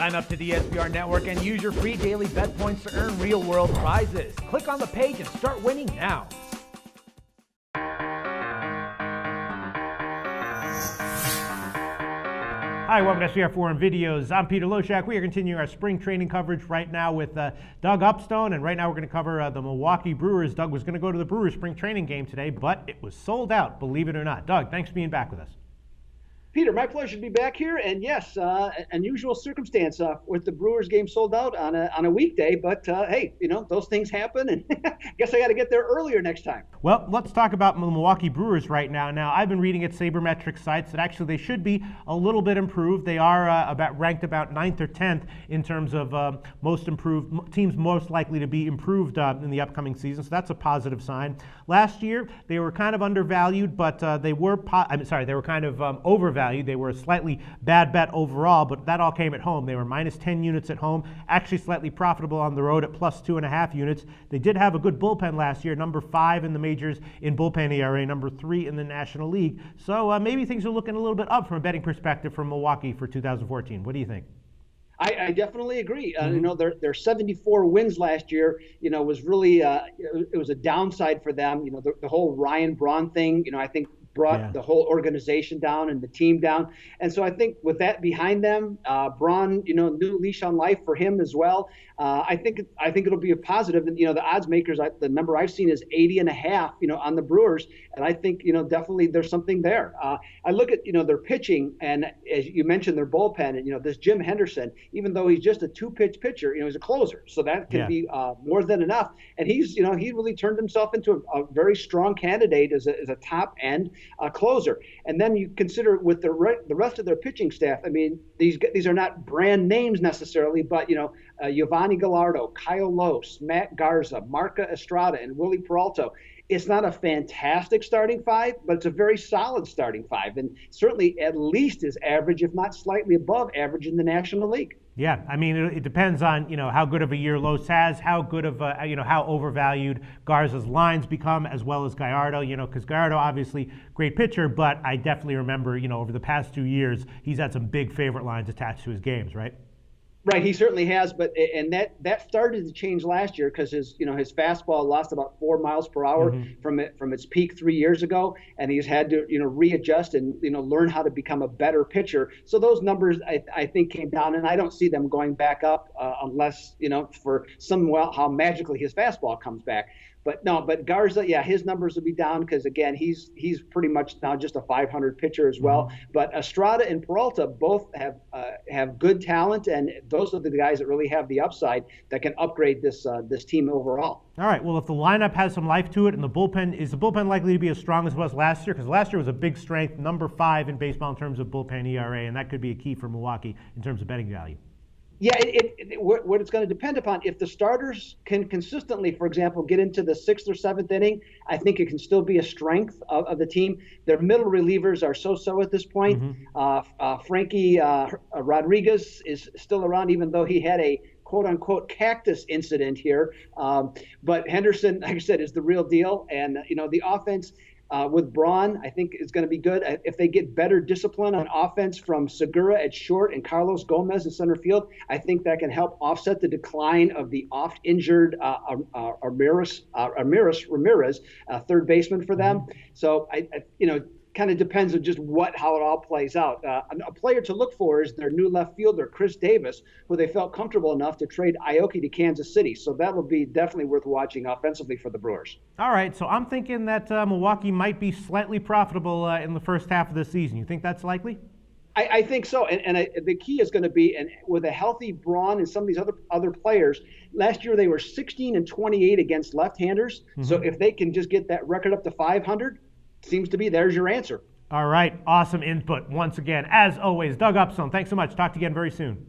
Sign up to the SBR Network and use your free daily bet points to earn real-world prizes. Click on the page and start winning now. Hi, welcome to SBR Forum Videos. I'm Peter Loshak. We are continuing our spring training coverage right now with Doug Upstone, and right now we're going to cover the Milwaukee Brewers. Doug was going to go to the Brewers spring training game today, but it was sold out, believe it or not. Doug, thanks for being back with us. Peter, my pleasure to be back here. And yes, unusual circumstance with the Brewers game sold out on a weekday. But hey, those things happen, and I guess I got to get there earlier next time. Well, let's talk about the Milwaukee Brewers right now. Now, I've been reading at sabermetric sites that actually they should be a little bit improved. They are ranked about 9th or 10th in terms of most improved teams most likely to be improved in the upcoming season. So that's a positive sign. Last year they were kind of undervalued, but they were they were kind of overvalued. They were a slightly bad bet overall, but that all came at home. They were minus 10 units at home, actually slightly profitable on the road at plus 2.5 units. They did have a good bullpen last year, number 5 in the majors in bullpen ERA, number 3 in the National League. So maybe things are looking a little bit up from a betting perspective for Milwaukee for 2014. What do you think? I definitely agree. Their 74 wins last year, was really it was a downside for them. The whole Ryan Braun thing, I think brought the whole organization down and the team down. And so I think with that behind them, Braun, new leash on life for him as well. I think it'll be a positive. And, the odds makers, the number I've seen is 80.5, on the Brewers. And I think, definitely there's something there. I look at, their pitching, and as you mentioned, their bullpen, and, this Jim Henderson, even though he's just a 2-pitch pitcher, he's a closer. So that can be more than enough. And he's, he really turned himself into a very strong candidate as a top end closer. And then you consider with the rest of their pitching staff, I mean, these are not brand names necessarily, but, Giovanni Gallardo, Kyle Lose, Matt Garza, Marca Estrada, and Willie Peralta. It's not a fantastic starting 5, but it's a very solid starting 5, and certainly at least as average, if not slightly above average in the National League. Yeah, I mean, it depends on, how good of a year Lose has, how good of how overvalued Garza's lines become, as well as Gallardo, because Gallardo, obviously, great pitcher, but I definitely remember, over the past 2 years, he's had some big favorite lines attached to his games, right? Right, he certainly has, but that started to change last year because his fastball lost about 4 miles per hour from its peak 3 years ago, and he's had to readjust and learn how to become a better pitcher. So those numbers I think came down, and I don't see them going back up unless for how magically his fastball comes back. But Garza, his numbers will be down because again he's pretty much now just a 500 pitcher as well. But Estrada and Peralta both have good talent, and those are the guys that really have the upside that can upgrade this team overall. All right. Well, if the lineup has some life to it, and the bullpen likely to be as strong as it was last year? Because last year was a big strength, number 5 in baseball in terms of bullpen ERA, and that could be a key for Milwaukee in terms of betting value. Yeah, what it's going to depend upon, if the starters can consistently, for example, get into the 6th or 7th inning, I think it can still be a strength of the team. Their middle relievers are so-so at this point. Frankie Rodriguez is still around, even though he had a quote-unquote cactus incident here. But Henderson, like I said, is the real deal. And, the offense with Braun, I think is going to be good. If they get better discipline on offense from Segura at short and Carlos Gomez in center field, I think that can help offset the decline of the oft-injured Ramirez, third baseman for them. So, kind of depends on just how it all plays out. A player to look for is their new left fielder, Chris Davis, who they felt comfortable enough to trade Aoki to Kansas City. So that will be definitely worth watching offensively for the Brewers. All right, so I'm thinking that Milwaukee might be slightly profitable in the first half of the season. You think that's likely? I think so, and the key is going to be, and with a healthy Braun and some of these other players, last year they were 16-28 against left-handers. So if they can just get that record up to 500, seems to be there's your answer. All right, awesome input once again. As always, Doug Upstone, thanks so much. Talk to you again very soon.